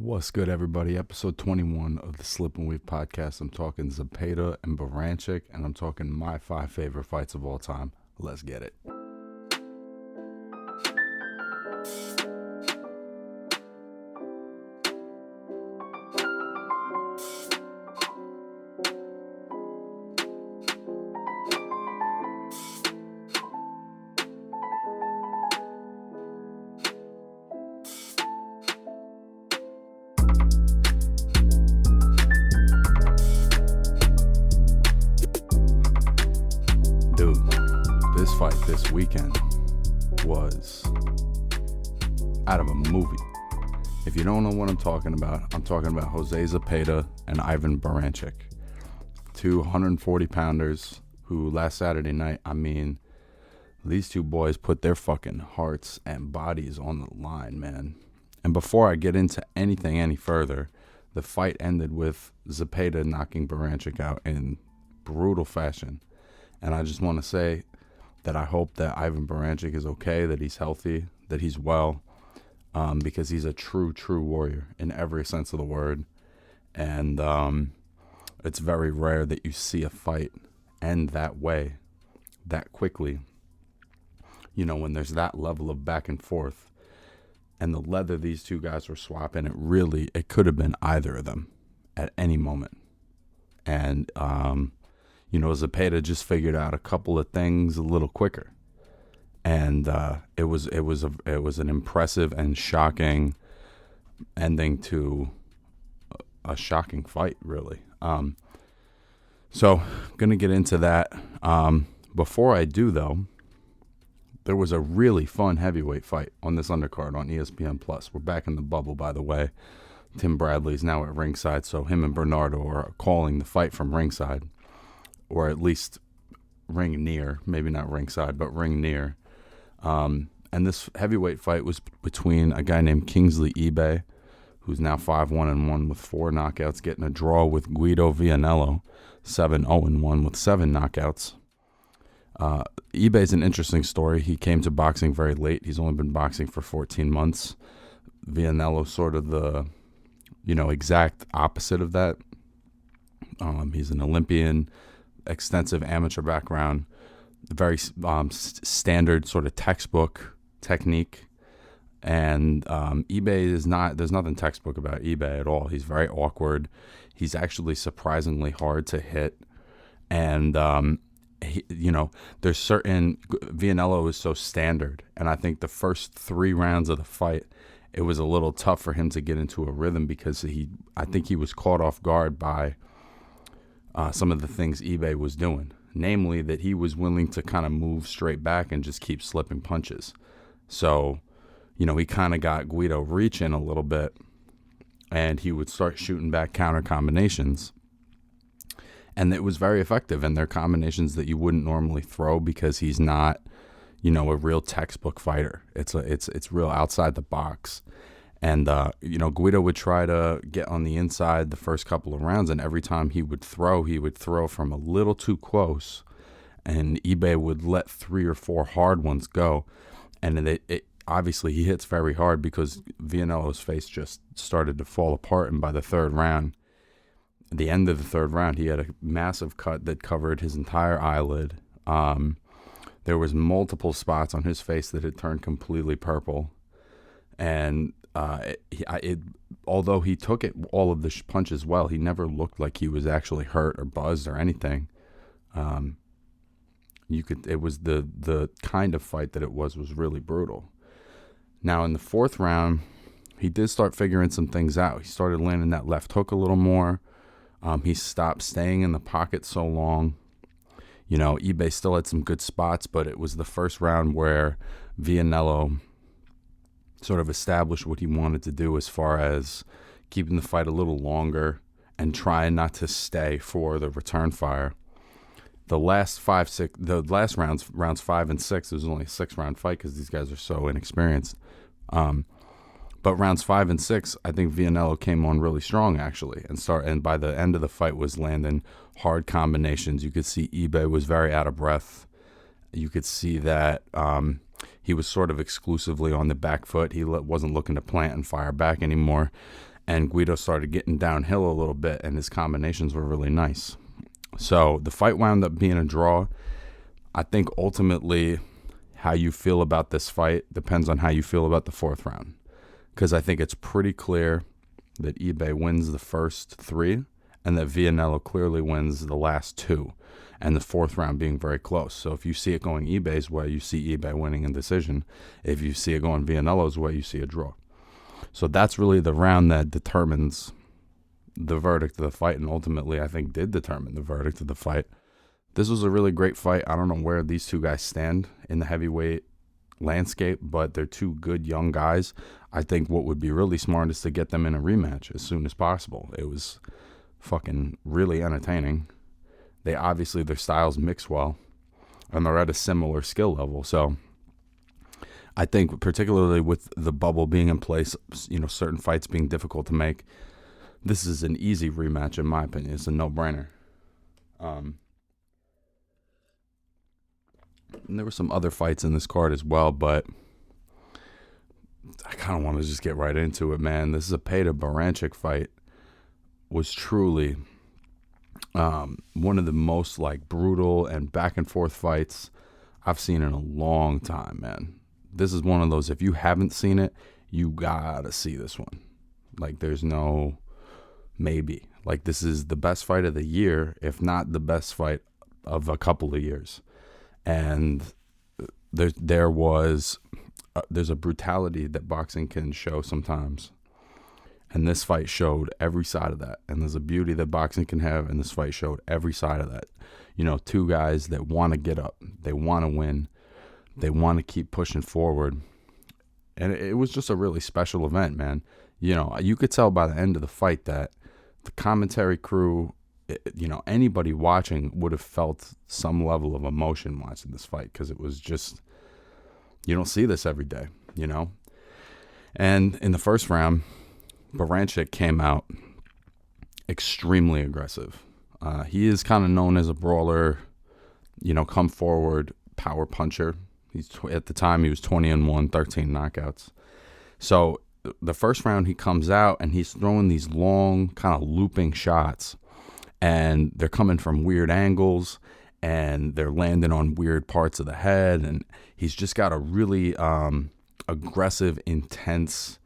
What's good, everybody? Episode 21 of the Slip and Weave podcast. I'm talking Zepeda and Baranchyk, and I'm talking my 5 favorite fights of all time. Let's get it. Dude, this fight this weekend was out of a movie. If you don't know what I'm talking about Jose Zepeda and Ivan Baranchyk. 240 pounders who last Saturday night, these two boys put their fucking hearts and bodies on the line, man. And before I get into anything any further, the fight ended with Zepeda knocking Baranchyk out in brutal fashion. And I just want to say that I hope that Ivan Baranchyk is okay, that he's healthy, that he's well, because he's a true warrior in every sense of the word. And it's very rare that you see a fight end that way, that quickly, when there's that level of back and forth. And the leather these two guys were swapping, it could have been either of them at any moment. And, Zepeda just figured out a couple of things a little quicker. And it was an impressive and shocking ending to a shocking fight, really. So, going to get into that. Before I do, though, there was a really fun heavyweight fight on this undercard on ESPN+. We're back in the bubble, by the way. Tim Bradley's now at ringside, so him and Bernardo are calling the fight from ringside, or at least ring near, maybe not ringside, but ring near. And this heavyweight fight was between a guy named Kingsley Ibeh, who's now 5-1-1 with 4 knockouts, getting a draw with Guido Vianello, 7-0-1 with 7 knockouts. Ibeh's an interesting story. He came to boxing very late. He's only been boxing for 14 months. Vianello's sort of the, exact opposite of that. He's an Olympian, extensive amateur background, very standard sort of textbook technique. And Ibeh there's nothing textbook about Ibeh at all. He's very awkward. He's actually surprisingly hard to hit. And, there's Vianello is so standard. And I think the first 3 rounds of the fight, it was a little tough for him to get into a rhythm because I think he was caught off guard by some of the things Ibeh was doing. Namely, that he was willing to kind of move straight back and just keep slipping punches. So, he kind of got Guido reaching a little bit, and he would start shooting back counter combinations. And it was very effective, and they're combinations that you wouldn't normally throw because he's not, a real textbook fighter. It's real outside the box. And, Guido would try to get on the inside the first couple of rounds, and every time he would throw from a little too close, and Ibeh would let 3 or 4 hard ones go. And obviously he hits very hard because Vianello's face just started to fall apart, and by the third round, the end of the third round, he had a massive cut that covered his entire eyelid. There was multiple spots on his face that had turned completely purple. And although he took all of the punches well, he never looked like he was actually hurt or buzzed or anything. It was the kind of fight that it was really brutal. Now in the 4th round, he did start figuring some things out. He started landing that left hook a little more. He stopped staying in the pocket so long. Ibeh still had some good spots, but it was the first round where Vianello sort of established what he wanted to do as far as keeping the fight a little longer and trying not to stay for the return fire. The last rounds 5 and 6, it was only a 6-round fight because these guys are so inexperienced. But rounds 5 and 6, I think Vianello came on really strong, actually, and by the end of the fight was landing hard combinations. You could see Ibeh was very out of breath. You could see that he was sort of exclusively on the back foot. He wasn't looking to plant and fire back anymore. and Guido started getting downhill a little bit, and his combinations were really nice. So the fight wound up being a draw. I think ultimately how you feel about this fight depends on how you feel about the fourth round, because I think it's pretty clear that Ibeh wins the first three and that Vianello clearly wins the last two, and the fourth round being very close. So if you see it going Ibeh's way, you see Ibeh winning in decision. If you see it going Vianello's way, you see a draw. So that's really the round that determines the verdict of the fight, and ultimately I think did determine the verdict of the fight. This was a really great fight. I don't know where these two guys stand in the heavyweight landscape, but they're two good young guys. I think what would be really smart is to get them in a rematch as soon as possible. It was fucking really entertaining. They obviously, their styles mix well, and they're at a similar skill level. So I think particularly with the bubble being in place, certain fights being difficult to make, this is an easy rematch in my opinion. It's a no-brainer. And there were some other fights in this card as well, but I kind of want to just get right into it, man. This Zepeda Baranchyk fight was truly one of the most brutal and back and forth fights I've seen in a long time, man. This is one of those, if you haven't seen it, you gotta see this one. There's no maybe. This is the best fight of the year, if not the best fight of a couple of years. And there's a brutality that boxing can show sometimes, and this fight showed every side of that. And there's a beauty that boxing can have, and this fight showed every side of that. Two guys that want to get up, they want to win, they want to keep pushing forward, and it was just a really special event, man. You could tell by the end of the fight that the commentary crew, anybody watching would have felt some level of emotion watching this fight, because it was just, you don't see this every day, And in the first round, Baranchyk came out extremely aggressive. He is kind of known as a brawler, come forward power puncher. At the time, he was 20-1, 13 knockouts. So the first round, he comes out and he's throwing these long kind of looping shots, and they're coming from weird angles, and they're landing on weird parts of the head, and he's just got a really aggressive, intense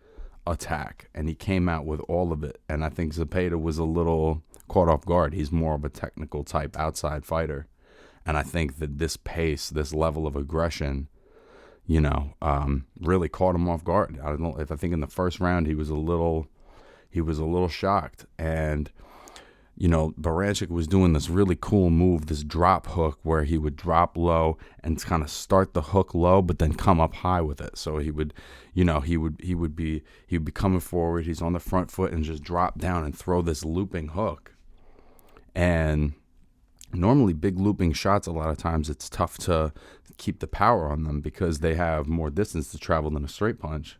attack, and he came out with all of it. And I think Zepeda was a little caught off guard. He's more of a technical type outside fighter, and I think that this pace, this level of aggression, really caught him off guard. I don't know if I think in the first round he was a little shocked. And Baranchyk was doing this really cool move, this drop hook, where he would drop low and kind of start the hook low, but then come up high with it. So he would be coming forward. He's on the front foot and just drop down and throw this looping hook. And normally big looping shots, a lot of times it's tough to keep the power on them because they have more distance to travel than a straight punch.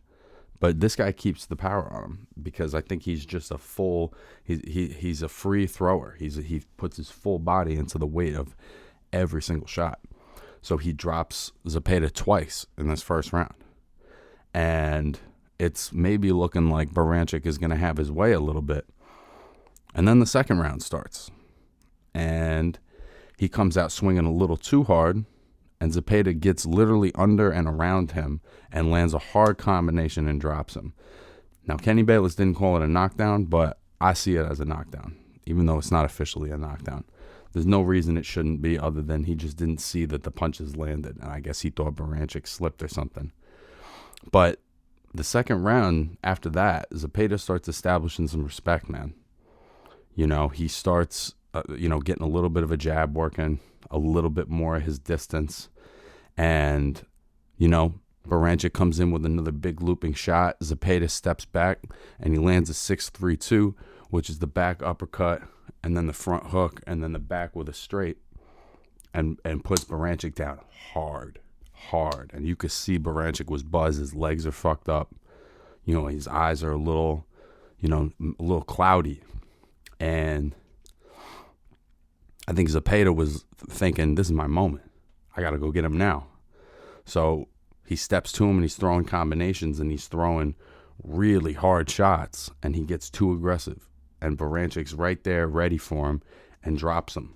But this guy keeps the power on him because I think he's just he's a free thrower. He puts his full body into the weight of every single shot. So he drops Zepeda twice in this first round. And it's maybe looking like Baranchyk is going to have his way a little bit. And then the second round starts. And he comes out swinging a little too hard. And Zepeda gets literally under and around him and lands a hard combination and drops him. Now, Kenny Bayless didn't call it a knockdown, but I see it as a knockdown, even though it's not officially a knockdown. There's no reason it shouldn't be other than he just didn't see that the punches landed, and I guess he thought Baranchyk slipped or something. But the second round after that, Zepeda starts establishing some respect, man. He starts, getting a little bit of a jab working, a little bit more of his distance. And, Baranchyk comes in with another big looping shot. Zepeda steps back and he lands a 6-3-2, which is the back uppercut and then the front hook and then the back with a straight, and puts Baranchyk down hard. And you could see Baranchyk was buzzed. His legs are fucked up. His eyes are a little cloudy. And I think Zepeda was thinking, this is my moment. I got to go get him now. So he steps to him and he's throwing combinations and he's throwing really hard shots, and he gets too aggressive. And Baranchyk's right there ready for him and drops him.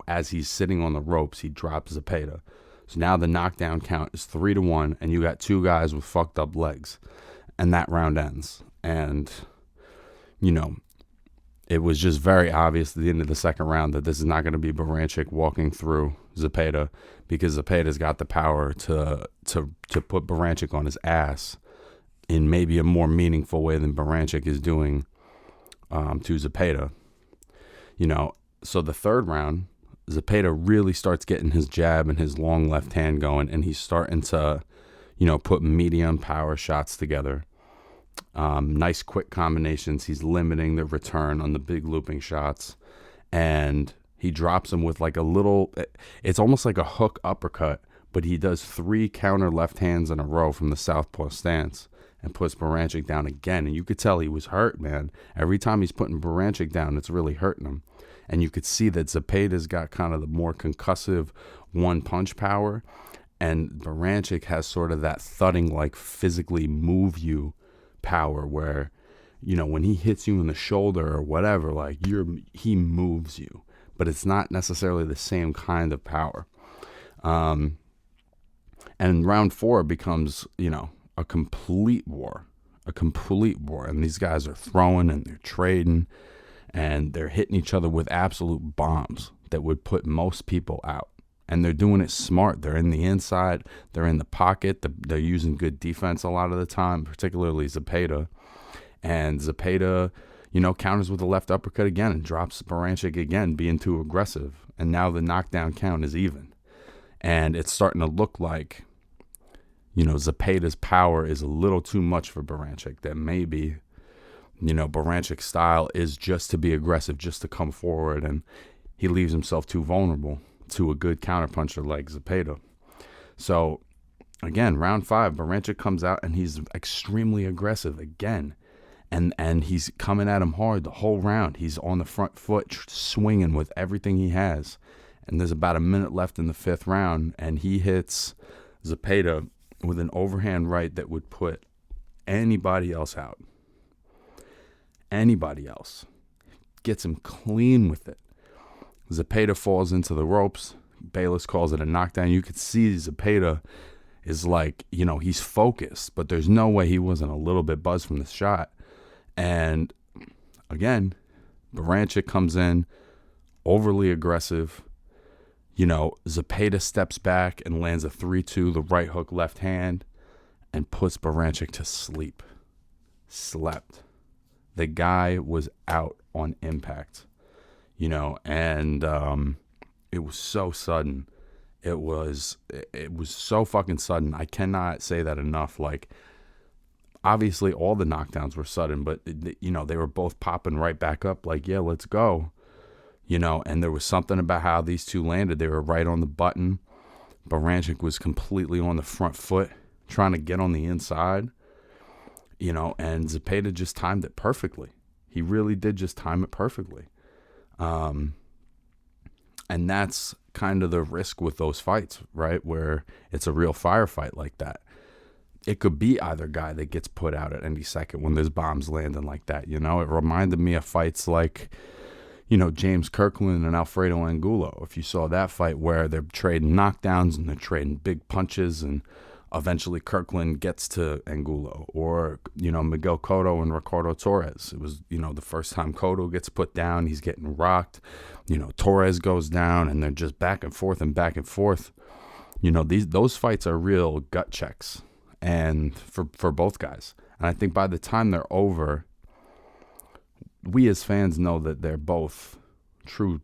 As he's sitting on the ropes, he drops Zepeda. So now the knockdown count is 3-1, and you got two guys with fucked up legs. And that round ends. And, it was just very obvious at the end of the second round that this is not going to be Baranchyk walking through Zepeda, because Zepeda's got the power to put Baranchyk on his ass in maybe a more meaningful way than Baranchyk is doing to Zepeda. So the third round, Zepeda really starts getting his jab and his long left hand going, and he's starting to, put medium power shots together. Nice quick combinations. He's limiting the return on the big looping shots, and he drops him with like a little, it's almost like a hook uppercut, but he does 3 counter left hands in a row from the southpaw stance and puts Baranchyk down again. And you could tell he was hurt, man. Every time he's putting Baranchyk down, it's really hurting him. And you could see that Zepeda's got kind of the more concussive one punch power, and Baranchyk has sort of that thudding, like physically move you power where, when he hits you in the shoulder or whatever, like he moves you, but it's not necessarily the same kind of power. And round 4 becomes, a complete war, and these guys are throwing and they're trading and they're hitting each other with absolute bombs that would put most people out. And they're doing it smart. They're in the inside. They're in the pocket. They're using good defense a lot of the time, particularly Zepeda. And Zepeda, counters with a left uppercut again and drops Baranchyk again, being too aggressive. And now the knockdown count is even. And it's starting to look like, Zepeda's power is a little too much for Baranchyk. That maybe, Barancyk's style is just to be aggressive, just to come forward. And he leaves himself too vulnerable to a good counterpuncher like Zepeda. So, again, round 5, Baranchyk comes out and he's extremely aggressive again. And he's coming at him hard the whole round. He's on the front foot, swinging with everything he has. And there's about a minute left in the 5th round, and he hits Zepeda with an overhand right that would put anybody else out. Anybody else. Gets him clean with it. Zepeda falls into the ropes. Bayless calls it a knockdown. You could see Zepeda is like, he's focused, but there's no way he wasn't a little bit buzzed from the shot. And again, Baranchyk comes in overly aggressive. Zepeda steps back and lands a 3-2, the right hook, left hand, and puts Baranchyk to sleep. Slept. The guy was out on impact. And it was so sudden. It was so fucking sudden. I cannot say that enough. Like, obviously all the knockdowns were sudden, but they were both popping right back up. Like, yeah, let's go. And there was something about how these two landed. They were right on the button. Baranchyk was completely on the front foot, trying to get on the inside. And Zepeda just timed it perfectly. He really did just time it perfectly. And that's kind of the risk with those fights, right? Where it's a real firefight like that. It could be either guy that gets put out at any second when there's bombs landing like that. It reminded me of fights like, James Kirkland and Alfredo Angulo. If you saw that fight where they're trading knockdowns and they're trading big punches, and eventually Kirkland gets to Angulo, or, Miguel Cotto and Ricardo Torres. It was, the first time Cotto gets put down, he's getting rocked. Torres goes down, and they're just back and forth and back and forth. Those fights are real gut checks, and for both guys. And I think by the time they're over, we as fans know that they're both true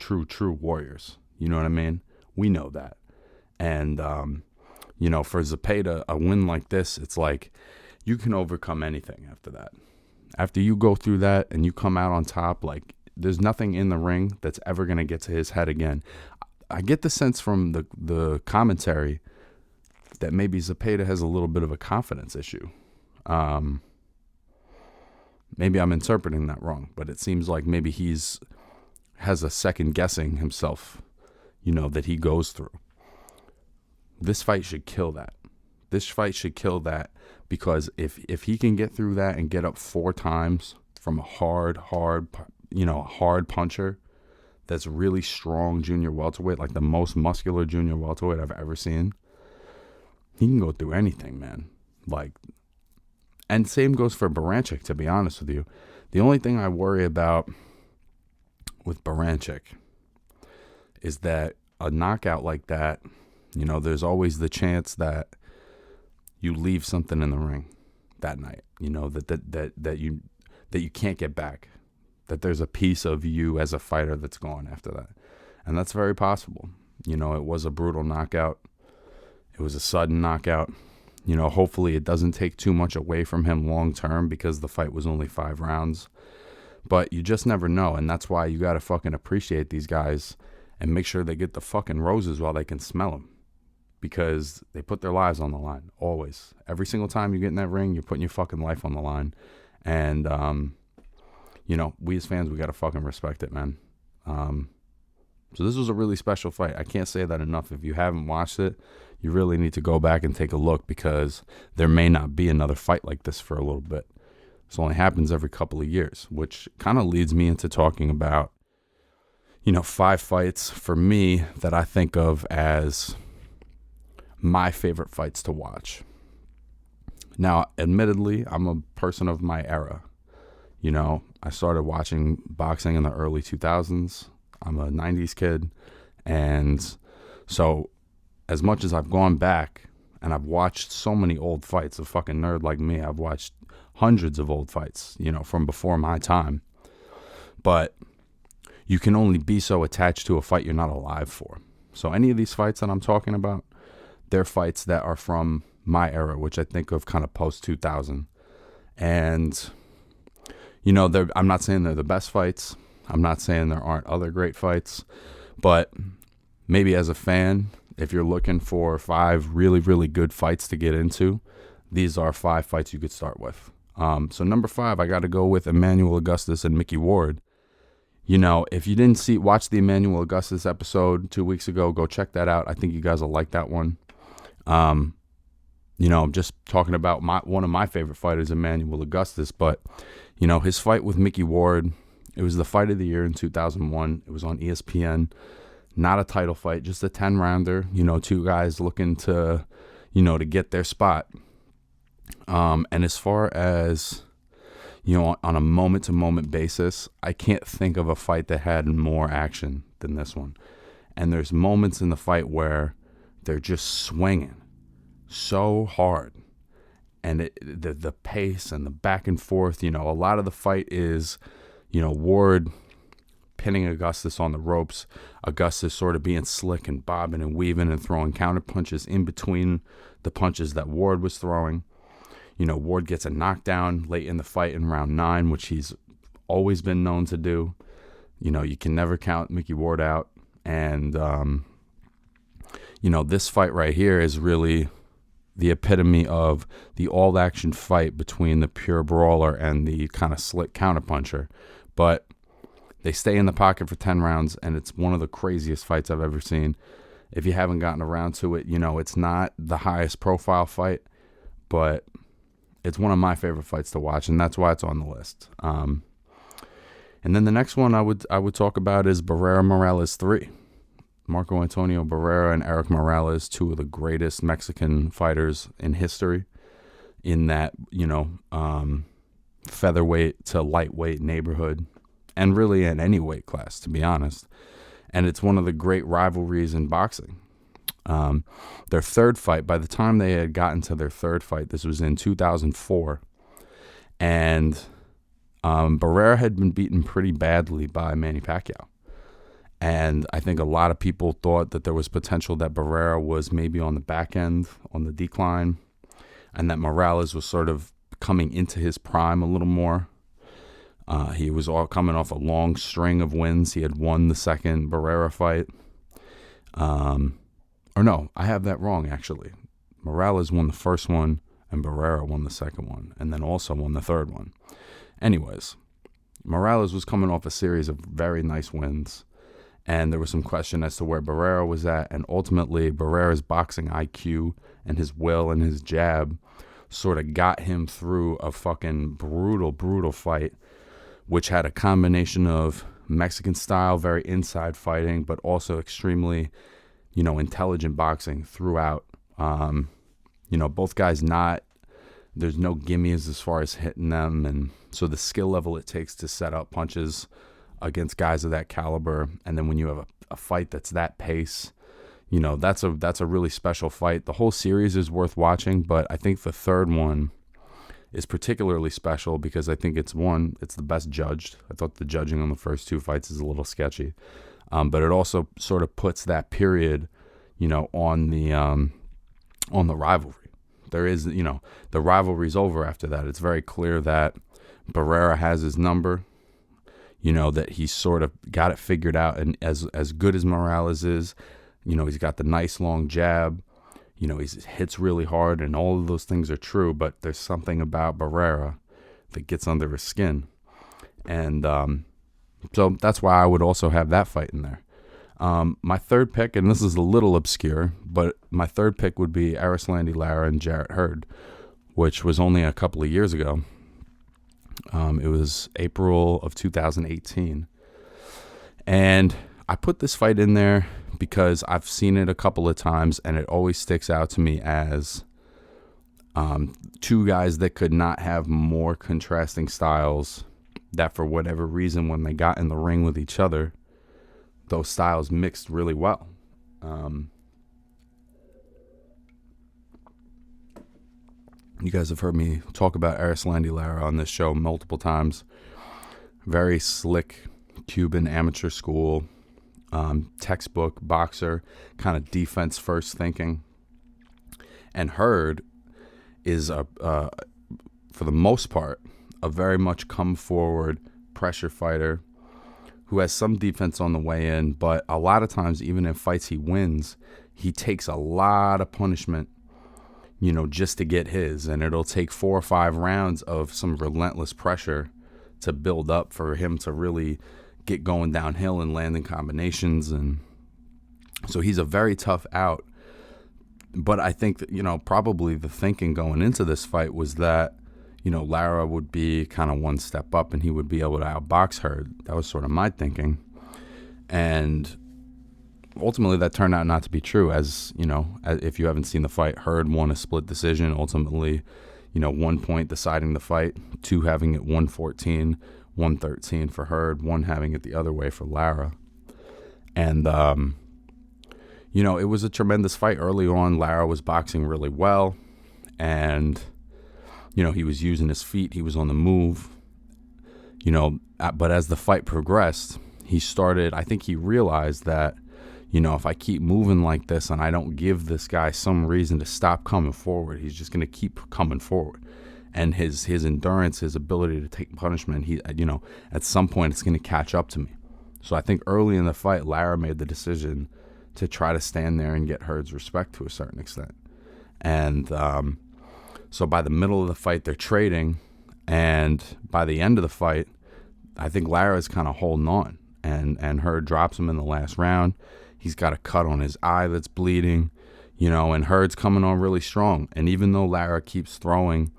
warriors. You know what I mean? We know that. And, for Zepeda, a win like this, it's like you can overcome anything after that. After you go through that and you come out on top, like, there's nothing in the ring that's ever going to get to his head again. I get the sense from the commentary that maybe Zepeda has a little bit of a confidence issue. Maybe I'm interpreting that wrong, but it seems like maybe has a second guessing himself, that he goes through. This fight should kill that. This fight should kill that, because if he can get through that and get up 4 times from a hard puncher that's really strong junior welterweight, like the most muscular junior welterweight I've ever seen, he can go through anything, man. Like, and same goes for Baranchyk, to be honest with you. The only thing I worry about with Baranchyk is that a knockout like that, there's always the chance that you leave something in the ring that night, that you can't get back, that there's a piece of you as a fighter that's gone after that. And that's very possible. It was a brutal knockout. It was a sudden knockout. Hopefully it doesn't take too much away from him long term, because the fight was only 5 rounds. But you just never know, and that's why you got to fucking appreciate these guys and make sure they get the fucking roses while they can smell them, because they put their lives on the line, always. Every single time you get in that ring, you're putting your fucking life on the line. And, we as fans, we got to fucking respect it, man. So this was a really special fight. I can't say that enough. If you haven't watched it, you really need to go back and take a look, because there may not be another fight like this for a little bit. This only happens every couple of years, which kind of leads me into talking about, 5 fights for me that I think of as my favorite fights to watch. Now, admittedly, I'm a person of my era. I started watching boxing in the early 2000s. I'm a 90s kid. And so as much as I've gone back and I've watched so many old fights, a fucking nerd like me, I've watched hundreds of old fights, from before my time. But you can only be so attached to a fight you're not alive for. So any of these fights that I'm talking about, they're fights that are from my era, which I think of kind of post-2000. And, I'm not saying they're the best fights. I'm not saying there aren't other great fights. But maybe as a fan, if you're looking for 5 really, really good fights to get into, these are 5 fights you could start with. So number 5, I got to go with Emmanuel Augustus and Mickey Ward. If you didn't watch the Emmanuel Augustus episode 2 weeks ago, go check that out. I think you guys will like that one. I'm just talking about one of my favorite fighters, Emmanuel Augustus, but, his fight with Mickey Ward, it was the fight of the year in 2001. It was on ESPN. Not a title fight, just a 10-rounder, 2 guys looking to, to get their spot. And as far as, on a moment-to-moment basis, I can't think of a fight that had more action than this one. And there's moments in the fight where they're just swinging so hard. And the pace and the back and forth, a lot of the fight is, Ward pinning Augustus on the ropes, Augustus sort of being slick and bobbing and weaving and throwing counter punches in between the punches that Ward was throwing. Ward gets a knockdown late in the fight in round 9, which he's always been known to do. You can never count Mickey Ward out. And, this fight right here is really the epitome of the all-action fight between the pure brawler and the kind of slick counterpuncher. But they stay in the pocket for 10 rounds, and it's one of the craziest fights I've ever seen. If you haven't gotten around to it, it's not the highest profile fight, but it's one of my favorite fights to watch, and that's why it's on the list. And then the next one I would talk about is Barrera Morales 3. Marco Antonio Barrera and Eric Morales, 2 of the greatest Mexican fighters in history, in that, featherweight to lightweight neighborhood, and really in any weight class, to be honest. And it's one of the great rivalries in boxing. Their third fight, by the time they had gotten to their third fight, this was in 2004, and Barrera had been beaten pretty badly by Manny Pacquiao. And I think a lot of people thought that there was potential that Barrera was maybe on the back end, on the decline, and that Morales was sort of coming into his prime a little more. He was all coming off a long string of wins. He had won the second Barrera fight. Or no, I have that wrong, actually. Morales won the first one, and Barrera won the second one, and then also won the third one. Anyways, Morales was coming off a series of very nice wins, And there was some question as to where Barrera was at. And ultimately, Barrera's boxing IQ and his will and his jab sort of got him through a fucking brutal fight, which had a combination of Mexican style, very inside fighting, but also extremely, intelligent boxing throughout. Both guys there's no gimmies as far as hitting them. And so the skill level it takes to set up punches against guys of that caliber, and then when you have a fight that's that pace, that's a really special fight. The whole series is worth watching, but I think the third one is particularly special because I think it's the best judged. I thought the judging on the first two fights is a little sketchy, but it also sort of puts that period, on the rivalry. There is, the rivalry's over after that. It's very clear that Barrera has his number. That he's sort of got it figured out, and as good as Morales is, he's got the nice long jab, he hits really hard, and all of those things are true, but there's something about Barrera that gets under his skin, and so that's why I would also have that fight in there. My third pick, and this is a little obscure, but my third pick would be Arislandi Lara and Jarrett Hurd, which was only a couple of years ago. It was April of 2018. And I put this fight in there because I've seen it a couple of times, and it always sticks out to me as two guys that could not have more contrasting styles, that for whatever reason, when they got in the ring with each other, those styles mixed really well. You guys have heard me talk about Arislandi Lara on this show multiple times. Very slick Cuban amateur school, textbook boxer, kind of defense first thinking. And Hurd is, for the most part, a very much come forward pressure fighter who has some defense on the way in, but a lot of times, even in fights he wins, he takes a lot of punishment, just to get his, and it'll take 4 or 5 rounds of some relentless pressure to build up for him to really get going downhill and landing combinations. And so he's a very tough out. But I think that, probably the thinking going into this fight was that, Lara would be kind of one step up and he would be able to outbox Hurd. That was sort of my thinking. And ultimately that turned out not to be true. As if you haven't seen the fight, Hurd won a split decision, ultimately, 1 point deciding the fight, 2 having it 114, 113 for Hurd, 1 having it the other way for Lara. And it was a tremendous fight. Early on, Lara was boxing really well, and he was using his feet, he was on the move, but as the fight progressed, I think he realized that if I keep moving like this and I don't give this guy some reason to stop coming forward, he's just going to keep coming forward. And his endurance, his ability to take punishment, at some point it's going to catch up to me. So I think early in the fight, Lara made the decision to try to stand there and get Hurd's respect to a certain extent. And so by the middle of the fight, they're trading. And by the end of the fight, I think Lara's kind of holding on. And Hurd drops him in the last round. He's got a cut on his eye that's bleeding, and Hurd's coming on really strong. And even though Lara keeps throwing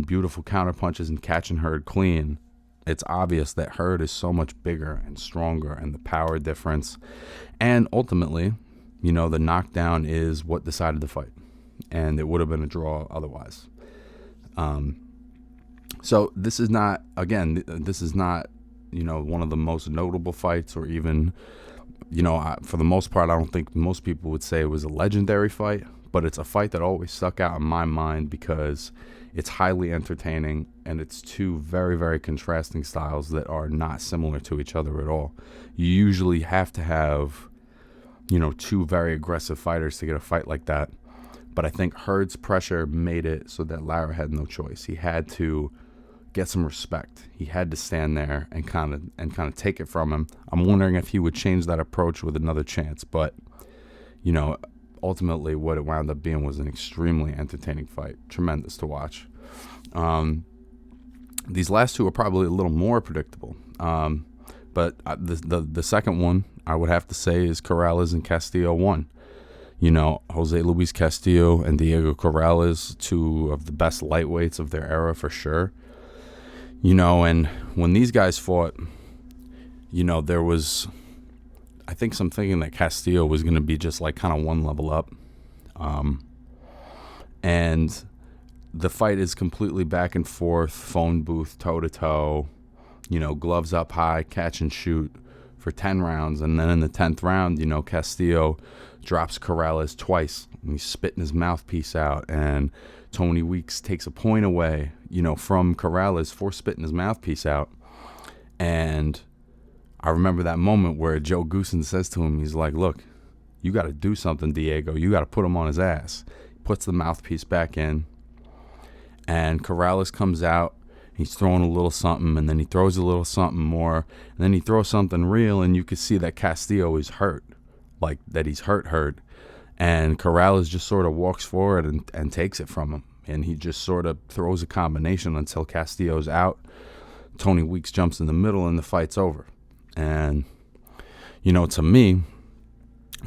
beautiful counter punches and catching Hurd clean, it's obvious that Hurd is so much bigger and stronger, and the power difference. And ultimately, the knockdown is what decided the fight. And it would have been a draw otherwise. So this is not, one of the most notable fights, or even, for the most part, I don't think most people would say it was a legendary fight, but it's a fight that always stuck out in my mind because it's highly entertaining, and it's two very, very contrasting styles that are not similar to each other at all. You usually have to have, two very aggressive fighters to get a fight like that. But I think Hurd's pressure made it so that Lara had no choice. He had to get some respect. He had to stand there and kind of take it from him. I'm wondering if he would change that approach with another chance. But, ultimately what it wound up being was an extremely entertaining fight. Tremendous to watch. These last two are probably a little more predictable. But But the second one, I would have to say, is Corrales and Castillo 1. You know, Jose Luis Castillo and Diego Corrales, two of the best lightweights of their era for sure. You know, and when these guys fought, you know, there was, I think, some thinking that Castillo was going to be just like kind of one level up. And the fight is completely back and forth, phone booth, toe to toe, you know, gloves up high, catch and shoot for 10 rounds. And then in the 10th round, you know, Castillo drops Corrales twice, and he's spitting his mouthpiece out, and Tony Weeks takes a point away, you know, from Corrales for spitting his mouthpiece out. And I remember that moment where Joe Goosen says to him, he's like, look, you got to do something, Diego. You got to put him on his ass. He puts the mouthpiece back in, and Corrales comes out. He's throwing a little something, and then he throws a little something more, and then he throws something real, and you could see that Castillo is hurt, like that he's hurt. And Corrales just sort of walks forward and takes it from him, and he just sort of throws a combination until Castillo's out. Tony Weeks jumps in the middle, and the fight's over. And, you know, to me,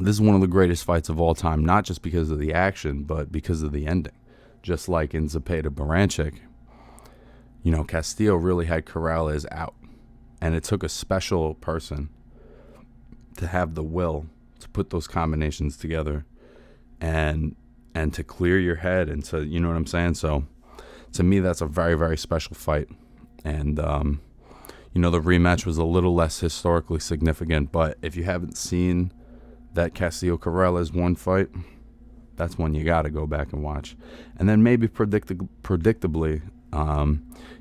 this is one of the greatest fights of all time, not just because of the action, but because of the ending. Just like in Zepeda Baranchyk, you know, Castillo really had Corrales out. And it took a special person to have the will to put those combinations together and to clear your head and to, you know what I'm saying? So to me, that's a very, very special fight. And, you know, the rematch was a little less historically significant, but if you haven't seen that Castillo Corrales 1 fight, that's one you got to go back and watch. And then maybe predictably,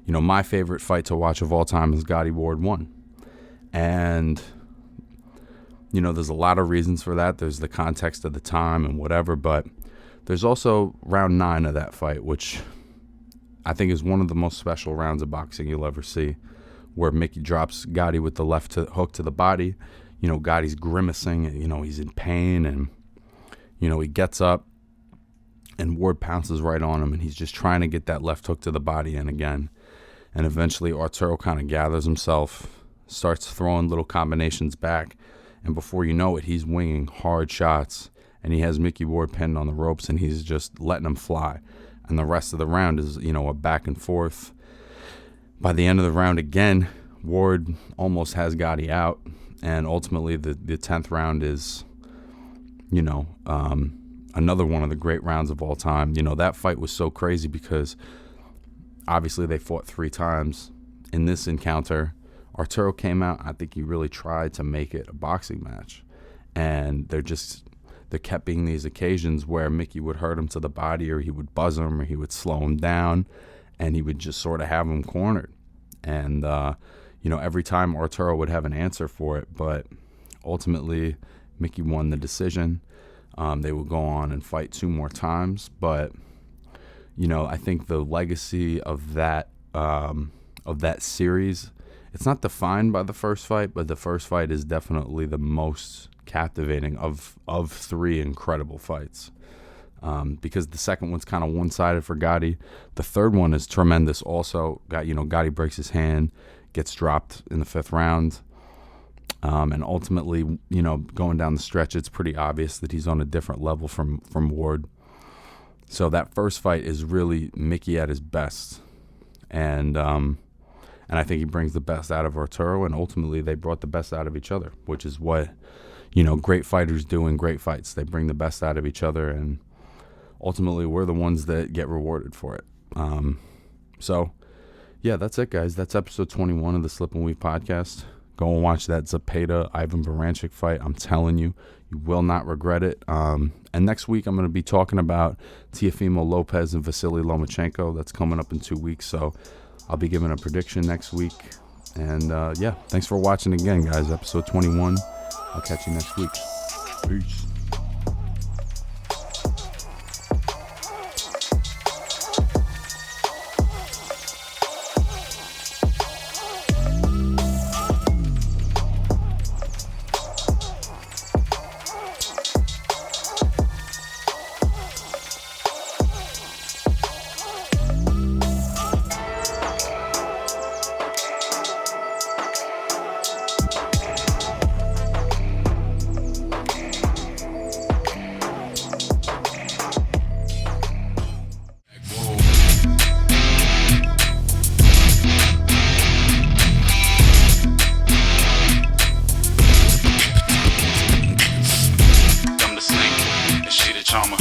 you know, my favorite fight to watch of all time is Gatti Ward 1. And, you know, there's a lot of reasons for that. There's the context of the time and whatever, but there's also round 9 of that fight, which I think is one of the most special rounds of boxing you'll ever see, where Mickey drops Gatti with the left hook to the body. You know, Gotti's grimacing, you know, he's in pain, and, you know, he gets up, and Ward pounces right on him, and he's just trying to get that left hook to the body in again. And eventually Arturo kind of gathers himself, starts throwing little combinations back, and before you know it, he's winging hard shots, and he has Mickey Ward pinned on the ropes, and he's just letting him fly. And the rest of the round is, you know, a back and forth. By the end of the round again, Ward almost has Gatti out, and ultimately the 10th round is, you know, another one of the great rounds of all time. You know, that fight was so crazy because obviously they fought 3 times. In this encounter, Arturo came out. I think he really tried to make it a boxing match. And there kept being these occasions where Mickey would hurt him to the body, or he would buzz him, or he would slow him down, and he would just sort of have him cornered. And, you know, every time Arturo would have an answer for it, but ultimately Mickey won the decision. They would go on and fight 2 more times, but, you know, I think the legacy of that series, it's not defined by the first fight, but the first fight is definitely the most captivating of 3 incredible fights. Because the second one's kind of one-sided for Gatti. The third one is tremendous also. Gatti breaks his hand, gets dropped in the 5th round. And ultimately, you know, going down the stretch, it's pretty obvious that he's on a different level from Ward. So that first fight is really Mickey at his best. And I think he brings the best out of Arturo, and ultimately they brought the best out of each other, which is what, you know, great fighters do in great fights. They bring the best out of each other, and ultimately we're the ones that get rewarded for it. So, yeah, that's it, guys. That's episode 21 of the Slip and Weave podcast. Go and watch that Zepeda Ivan Baranchyk fight. I'm telling you, you will not regret it. And next week I'm going to be talking about Teofimo Lopez and Vasily Lomachenko. That's coming up in 2 weeks, so I'll be giving a prediction next week. And, yeah, thanks for watching again, guys. Episode 21. I'll catch you next week. Peace. Tama.